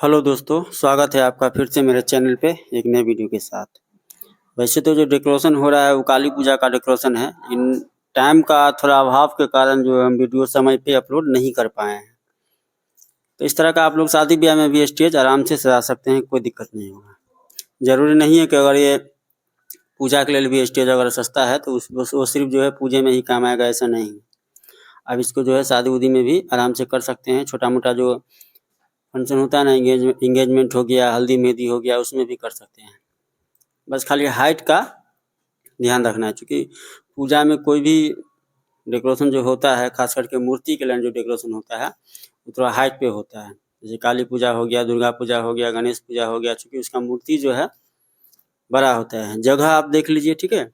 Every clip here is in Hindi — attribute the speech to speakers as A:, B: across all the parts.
A: हेलो दोस्तों, स्वागत है आपका फिर से मेरे चैनल पे एक नए वीडियो के साथ। वैसे तो जो डेकोरेशन हो रहा है वो काली पूजा का डेकोरेशन है। इन टाइम का थोड़ा अभाव के कारण जो हम वीडियो समय पे अपलोड नहीं कर पाए हैं। तो इस तरह का आप लोग शादी ब्याह में भी स्टेज आराम से सजा सकते हैं, कोई दिक्कत नहीं होगा। ज़रूरी नहीं है कि अगर ये पूजा के लिए भी स्टेज अगर सस्ता है तो वो सिर्फ जो है पूजे में ही काम आएगा, ऐसा नहीं। अब इसको जो है शादी उदी में भी आराम से कर सकते हैं। छोटा मोटा जो फंक्शन होता है ना, इंगेजमेंट हो गया, हल्दी मेहंदी हो गया, उसमें भी कर सकते हैं। बस खाली हाइट का ध्यान रखना है, क्योंकि पूजा में कोई भी डेकोरेशन जो होता है, खास करके मूर्ति के लिए जो डेकोरेशन होता है वो थोड़ा हाइट पे होता है। जैसे काली पूजा हो गया, दुर्गा पूजा हो गया, गणेश पूजा हो गया, चूँकि उसका मूर्ति जो है बड़ा होता है। जगह आप देख लीजिए, ठीक है,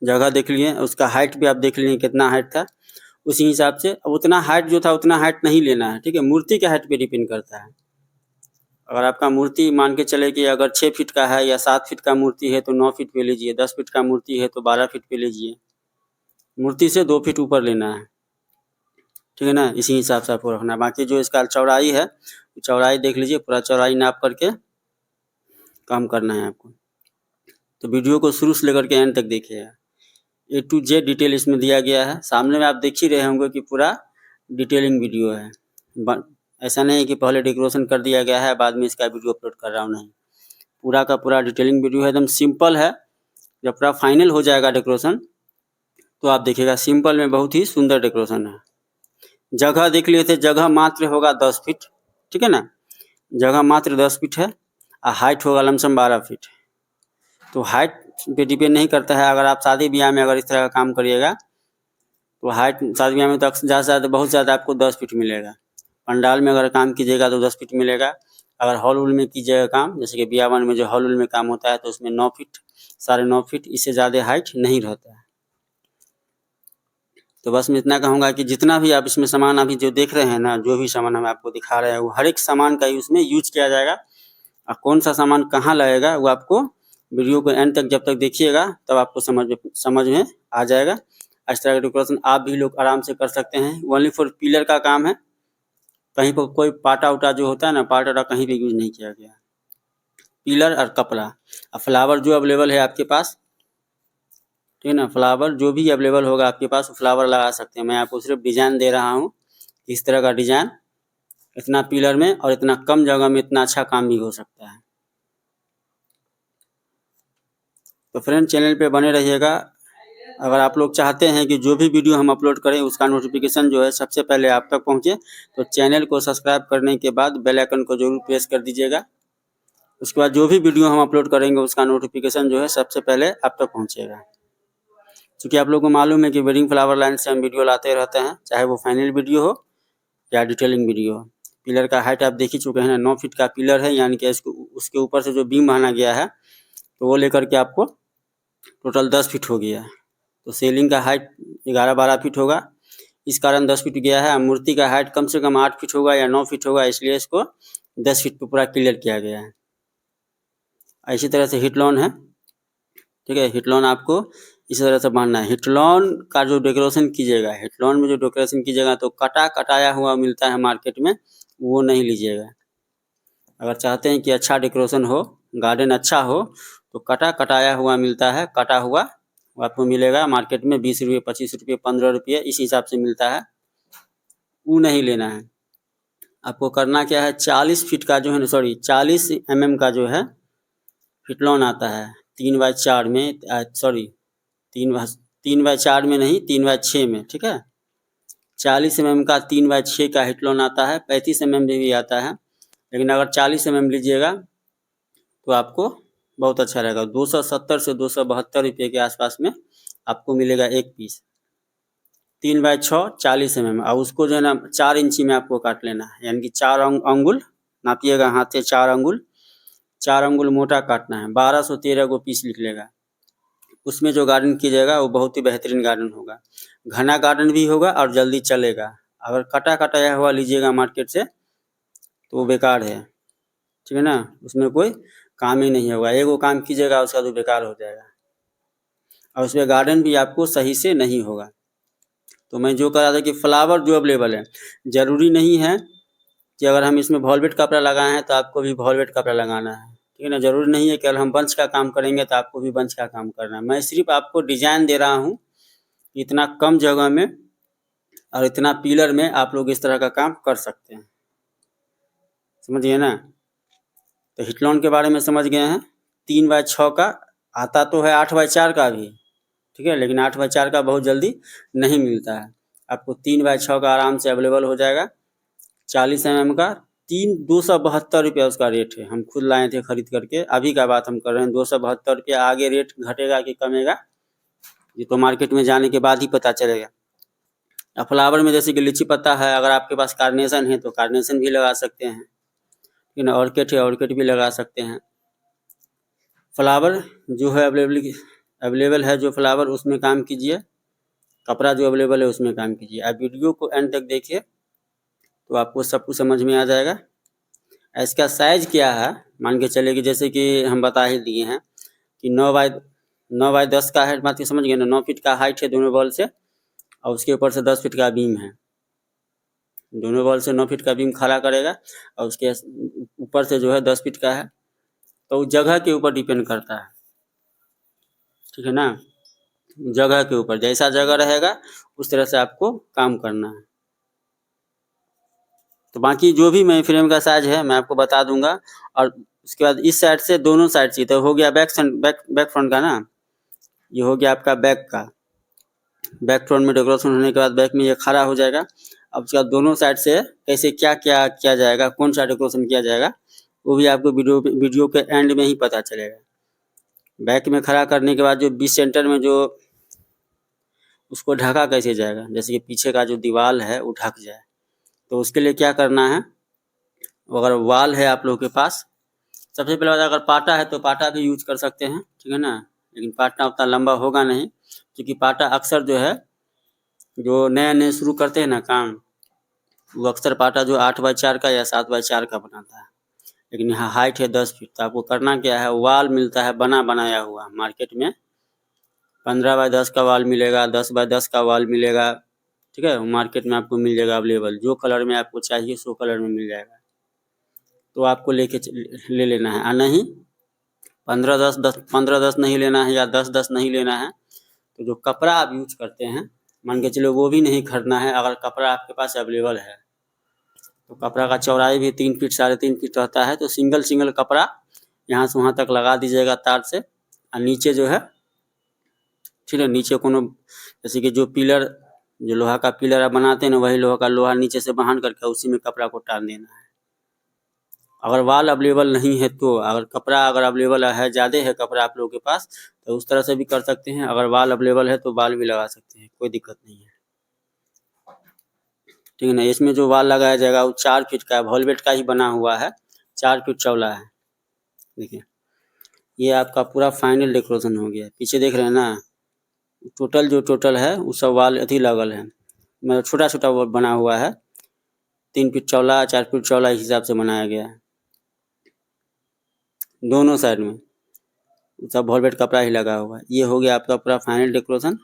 A: जगह देख लिए, उसका हाइट भी आप देख लीजिए कितना हाइट था, उसी हिसाब से। अब उतना हाइट जो था उतना हाइट नहीं लेना है, ठीक है, मूर्ति के हाइट पे डिपेंड करता है। अगर आपका मूर्ति मान के चले कि अगर 6 फीट का है या 7 फीट का मूर्ति है तो 9 फीट पे लीजिए, 10 फीट का मूर्ति है तो 12 फीट पे लीजिए। मूर्ति से 2 फीट ऊपर लेना है, ठीक है ना, इसी हिसाब से आपको रखना है। बाकी जो इसका चौड़ाई है, चौड़ाई देख लीजिए, पूरा चौड़ाई नाप करके काम करना है आपको। तो वीडियो को शुरू से लेकर के एंड तक देखिएगा, A to Z डिटेल इसमें दिया गया है। सामने में आप देख ही रहे होंगे कि पूरा डिटेलिंग वीडियो है। ऐसा नहीं है कि पहले डेकोरेशन कर दिया गया है बाद में इसका वीडियो अपलोड कर रहा हूँ, नहीं। पूरा का पूरा डिटेलिंग वीडियो है, एकदम सिंपल है। जब पूरा फाइनल हो जाएगा डेकोरेशन तो आप देखिएगा सिंपल में बहुत ही सुंदर डेकोरेशन है। जगह देख लिए थे, जगह मात्र होगा 10 फीट, ठीक है ना, जगह मात्र 10 फीट है और हाइट होगा लमसम 12 फीट। तो हाइट पे डिपेंड नहीं करता है। अगर आप शादी ब्याह में अगर इस तरह का काम करिएगा तो हाइट शादी ब्याह में तो ज़्यादा से ज़्यादा बहुत ज़्यादा आपको 10 फीट मिलेगा। पंडाल में अगर काम कीजिएगा तो 10 फीट मिलेगा। अगर हॉल वॉल में कीजिएगा काम, जैसे कि ब्याह में जो हॉल वॉल में काम होता है तो उसमें 9 फीट, 9.5 फीट, इससे ज़्यादा हाइट नहीं रहता है। तो बस मैं इतना कहूँगा कि जितना भी आप इसमें सामान अभी जो देख रहे हैं ना, जो भी सामान हम आपको दिखा रहे हैं वो हर एक सामान का ही उसमें यूज किया जाएगा। और कौन सा सामान कहाँ लगेगा वो आपको वीडियो को एंड तक जब तक देखिएगा तब आपको समझ में आ जाएगा। इस तरह का डेकोरेशन आप भी लोग आराम से कर सकते हैं। ओनली फॉर पिलर का काम है, कहीं पर कोई पाटा उटा जो होता है ना, पाटा उटा कहीं भी यूज नहीं किया गया। पिलर और कपड़ा और फ्लावर जो अवेलेबल है आपके पास, ठीक है ना, फ्लावर जो भी अवेलेबल होगा आपके पास फ्लावर लगा सकते हैं। मैं आपको सिर्फ डिज़ाइन दे रहा हूँ, इस तरह का डिज़ाइन इतना पिलर में और इतना कम जगह में इतना अच्छा काम भी हो सकता है। तो फ्रेंड, चैनल पे बने रहिएगा। अगर आप लोग चाहते हैं कि जो भी वीडियो हम अपलोड करें उसका नोटिफिकेशन जो है सबसे पहले आप तक पहुंचे, तो चैनल को सब्सक्राइब करने के बाद बेल आइकन को जरूर प्रेस कर दीजिएगा। उसके बाद जो भी वीडियो हम अपलोड करेंगे उसका नोटिफिकेशन जो है सबसे पहले आप तक पहुंचेगा। क्योंकि आप लोगों को मालूम है कि वेडिंग फ्लावर लाइन से हम वीडियो लाते रहते हैं, चाहे वो फाइनल वीडियो हो या डिटेलिंग वीडियो हो। पिलर का हाइट आप देख ही चुके हैं ना, 9 फीट का पिलर है, यानी कि उसके ऊपर से जो बीम बना गया है तो वो लेकर के आपको टोटल 10 फीट हो गया है। तो सीलिंग का हाइट 11-12 फीट होगा, इस कारण 10 फीट गया है। मूर्ति का हाइट कम से कम 8 फीट होगा या 9 फीट होगा, इसलिए इसको 10 फीट पे पूरा क्लियर किया गया है। इसी तरह से हिटलॉन है, ठीक है, हिटलॉन आपको इसी तरह से बांधना है। हिटलॉन का जो डेकोरेशन कीजिएगा, हिटलॉन में जो डेकोरेशन कीजिएगा तो कटाया हुआ मिलता है मार्केट में, वो नहीं लीजिएगा। अगर चाहते हैं कि अच्छा डेकोरेशन हो, गार्डन अच्छा हो, तो कटाया हुआ मिलता है। कटा हुआ आपको मिलेगा मार्केट में 20 रुपये, 25 रुपये, 15 रुपये, इस हिसाब से मिलता है। वो नहीं लेना है। आपको करना क्या है, 40 फीट का जो है, 40 mm का जो है हिटलॉन आता है 3x4 में, 3x4 में नहीं, 3x6 में, ठीक है। 40 mm का 3x6 का हिटलॉन आता है, 35 mm में भी आता है। लेकिन अगर 40 mm लीजिएगा तो आपको बहुत अच्छा रहेगा। 270 से 272 रुपये के आसपास में आपको मिलेगा एक पीस। 3x6 40 mm, और उसको जो है ना 4 इंची में आपको काट लेना है, यानी कि 4 अंगुल नापिएगा हाथ से, 4 अंगुल मोटा काटना है। 1213 को पीस निकलेगा। उसमें जो गार्डन कीजिएगा वो बहुत ही बेहतरीन गार्डन होगा, घना गार्डन भी होगा और जल्दी चलेगा। अगर कटाया हुआ लीजिएगा मार्केट से तो वो बेकार है, ठीक है ना, उसमें कोई काम ही नहीं होगा। एगो काम कीजिएगा उसका तो बेकार हो जाएगा और उसमें गार्डन भी आपको सही से नहीं होगा। तो मैं जो कह रहा था कि फ्लावर जो अवेलेबल है, ज़रूरी नहीं है कि अगर हम इसमें वॉल्वेट कपड़ा लगाए हैं तो आपको भी वॉल्वेट कपड़ा लगाना है, ठीक है ना। ज़रूरी नहीं है कि अगर हम बंच का काम करेंगे तो आपको भी बंच का काम करना है। मैं सिर्फ आपको डिज़ाइन दे रहा हूँ, इतना कम जगह में और इतना पिलर में आप लोग इस तरह का काम कर सकते हैं, समझिए ना। तो हिटलॉन के बारे में समझ गए हैं। 3x6 का आता तो है, 8x4 का भी, ठीक है, लेकिन 8x4 का बहुत जल्दी नहीं मिलता है। आपको 3x6 का आराम से अवेलेबल हो जाएगा। 40 mm का 272 रुपया उसका रेट है। हम खुद लाए थे खरीद करके, अभी का बात हम कर रहे हैं। 272 रुपया। आगे रेट घटेगा कि कमेगा ये तो मार्केट में जाने के बाद ही पता चलेगा। अब फ्लावर में जैसे कि लीची पत्ता है, अगर आपके पास कार्नेशन है तो कार्नेशन भी लगा सकते हैं, ठीक है ना। ऑर्किड है, ऑर्किड भी लगा सकते हैं। फ्लावर जो है अवेलेबल है, जो फ्लावर उसमें काम कीजिए। कपड़ा जो अवेलेबल है उसमें काम कीजिए। आप वीडियो को एंड तक देखिए तो आपको सब कुछ समझ में आ जाएगा। इसका साइज़ क्या है, मान के चलिए कि जैसे कि हम बता ही दिए हैं कि 9x10 का है। बात को समझ गए ना। 9 फीट का हाइट है दोनों बॉल से, और उसके ऊपर से 10 फीट का बीम है। दोनों बॉल से 9 फीट का बीम खड़ा करेगा और उसके ऊपर से जो है 10 फीट का है। तो जगह के ऊपर डिपेंड करता है, ठीक है ना। जगह के ऊपर, जैसा जगह रहेगा उस तरह से आपको काम करना है। तो बाकी जो भी मैं फ्रेम का साइज है मैं आपको बता दूंगा। और उसके बाद इस साइड से दोनों साइड से, तो हो गया बैक फ्रंट का ना। ये हो गया आपका बैक का। बैक फ्रंट में डेकोरेशन होने के बाद बैक में ये खड़ा हो जाएगा। अब उसके बाद दोनों साइड से कैसे क्या क्या किया जाएगा, कौन सा डेकोरेशन किया जाएगा, वो भी आपको वीडियो के एंड में ही पता चलेगा। बैक में खड़ा करने के बाद जो बीच सेंटर में जो उसको ढका कैसे जाएगा, जैसे कि पीछे का जो दीवार है वो ढक जाए, तो उसके लिए क्या करना है। अगर वाल है आप लोगों के पास, सबसे पहले बात, अगर पाटा है तो पाटा भी यूज कर सकते हैं, ठीक है ना। लेकिन पाटा उतना लंबा होगा नहीं, क्योंकि पाटा अक्सर जो है, जो नए नए शुरू करते हैं ना काम, वो अक्सर पाटा जो 8x4 का या 7x4 का बनाता है। लेकिन यहाँ हाइट है 10 फीट, तो आपको करना क्या है, वाल मिलता है बना बनाया हुआ मार्केट में। 15x10 का वाल मिलेगा, 10x10 का वाल मिलेगा, ठीक है। मार्केट में आपको मिल जाएगा अवेलेबल। जो कलर में आपको चाहिए सो कलर में मिल जाएगा, तो आपको ले लेना है। और नहीं 15-10 नहीं लेना है या 10-10 नहीं लेना है, तो जो कपड़ा आप यूज करते हैं मान के चलो वो भी नहीं खरीदना है। अगर कपड़ा आपके पास अवेलेबल है तो कपड़ा का चौड़ाई भी 3 फीट 3.5 फीट रहता है, तो सिंगल कपड़ा यहाँ से वहाँ तक लगा दीजिएगा तार से। और नीचे जो है, ठीक है, नीचे कोनो जैसे कि जो पिलर, जो लोहा का पिलर आप बनाते हैं ना, वही लोहा नीचे से बांध करके उसी में कपड़ा को टान देना है। अगर वाल अवेलेबल नहीं है तो, अगर कपड़ा अगर अवेलेबल है, ज़्यादा है कपड़ा आप लोगों के पास, तो उस तरह से भी कर सकते हैं। अगर वाल अवेलेबल है तो वाल भी लगा सकते हैं, कोई दिक्कत नहीं है, ठीक है ना। इसमें जो वाल लगाया जाएगा वो 4 फीट का वॉल्वेट का ही बना हुआ है, 4 फीट चौड़ा है। देखिए ये आपका पूरा फाइनल डेकोरेशन हो गया। पीछे देख रहे हैं ना, टोटल है वो सब वाल अथी लगल है, मतलब छोटा छोटा वो बना हुआ है। 3 फीट चौड़ा 4 फीट चौड़ा इस हिसाब से बनाया गया है। दोनों साइड में सब वॉल्वेट कपड़ा ही लगा हुआ है। ये हो गया आपका पूरा फाइनल डेकोरेशन,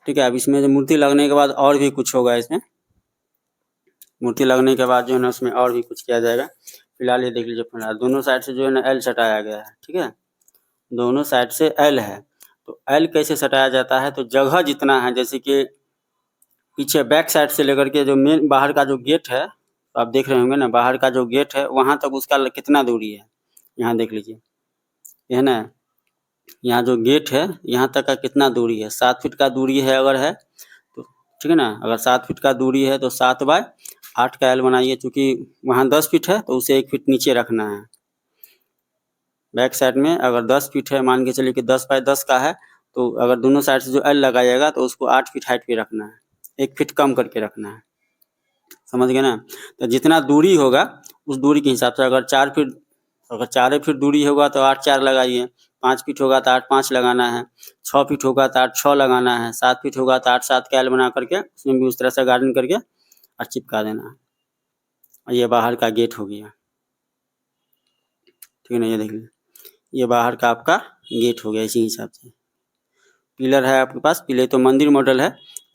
A: ठीक है। अब इसमें जो मूर्ति लगने के बाद और भी कुछ होगा। इसमें मूर्ति लगने के बाद जो है ना उसमें और भी कुछ किया जाएगा। फिलहाल ये देख लीजिए, फिलहाल दोनों साइड से जो है ना एल सटाया गया है, ठीक है। दोनों साइड से एल है, तो एल कैसे सटाया जाता है, तो जगह जितना है, जैसे कि पीछे बैक साइड से लेकर के जो मेन बाहर का जो गेट है, तो आप देख रहे होंगे ना, बाहर का जो गेट है वहाँ तक उसका कितना दूरी है, यहाँ देख लीजिए, है ना। यहाँ जो गेट है यहाँ तक का कितना दूरी है, 7 फीट का दूरी है अगर है तो, ठीक है ना। अगर 7 फीट का दूरी है तो 7/8 का एल बनाइए, चूँकि वहाँ 10 फीट है तो उसे 1 फीट नीचे रखना है। बैक साइड में अगर 10 फीट है, मान के चलिए कि 10/10 का है, तो अगर दोनों साइड से जो एल लगाइएगा तो उसको 8 फीट हाइट पे रखना है, 1 फीट कम करके रखना है, समझ गए ना। तो जितना दूरी होगा उस दूरी के हिसाब से, अगर 4 फीट दूरी होगा तो 8/4 लगाइए, 5 फीट होगा तो 8/5 लगाना है, 6 फीट होगा तो 8/6 लगाना है, 7 फीट होगा तो 8/7 का एल बना करके उसमें भी उस तरह से गार्डन करके और चिपका देना है। और ये बाहर का गेट हो गया, ठीक है ना। ये देखिए ये बाहर का आपका गेट हो गया। इसी हिसाब से पिलर है आपके पास, पिलर तो मंदिर मॉडल है,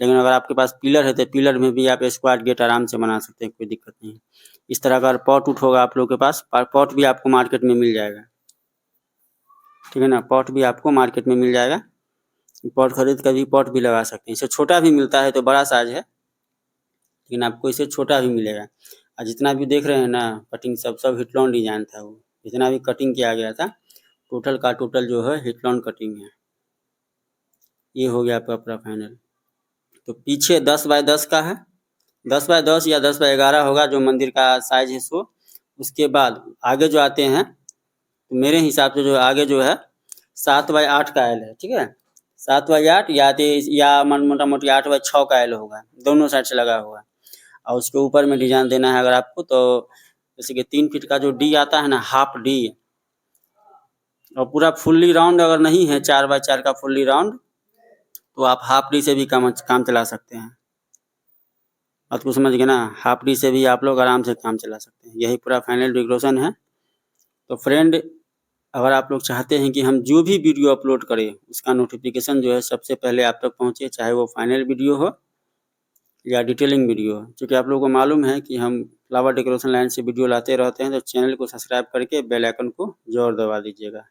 A: लेकिन अगर आपके पास पिलर है तो पिलर में भी आप स्क्वायर गेट आराम से बना सकते हैं, कोई दिक्कत नहीं। इस तरह का पॉट उठ होगा आप लोग के पास, पॉट भी आपको मार्केट में मिल जाएगा, ठीक है ना। पॉट भी आपको मार्केट में मिल जाएगा, पॉट खरीद कर भी पॉट भी लगा सकते हैं। इससे छोटा भी मिलता है तो बड़ा साइज है, लेकिन आपको इससे छोटा भी मिलेगा। और जितना भी देख रहे हैं ना कटिंग सब हिटलॉन डिजाइन था, वो जितना भी कटिंग किया गया था टोटल का टोटल जो है हिटलॉन कटिंग है। ये हो गया आपका पूरा फाइनल। तो पीछे 10 बाय 10 का है, 10 बाय 10 या 10 बाय 11 होगा जो मंदिर का साइज है सो। उसके बाद आगे जो आते हैं तो मेरे हिसाब से जो आगे जो है 7 बाय 8 का एल है, ठीक है। 7 बाय 8 या मोटा मोटी 8 बाय 6 का एल होगा, दोनों साइड से लगा हुआ। और उसके ऊपर में डिजाइन देना है अगर आपको, तो जैसे कि 3 फीट का जो डी आता है ना, हाफ डी, और पूरा फुल्ली राउंड अगर नहीं है 4 बाय 4 का फुल्ली राउंड, तो आप हाफ डी से भी काम चला सकते हैं। बात को समझ गए ना, हाफ डी से भी आप लोग आराम से काम चला सकते हैं। यही पूरा फाइनल डेकोरेशन है। तो फ्रेंड, अगर आप लोग चाहते हैं कि हम जो भी वीडियो अपलोड करें उसका नोटिफिकेशन जो है सबसे पहले आप तक पहुंचे, चाहे वो फाइनल वीडियो हो या डिटेलिंग वीडियो हो, क्योंकि आप लोगों को मालूम है कि हम फ्लावर डेकोरेशन लाइन से वीडियो लाते रहते हैं, तो चैनल को सब्सक्राइब करके बेल आइकन को जरूर दबा दीजिएगा।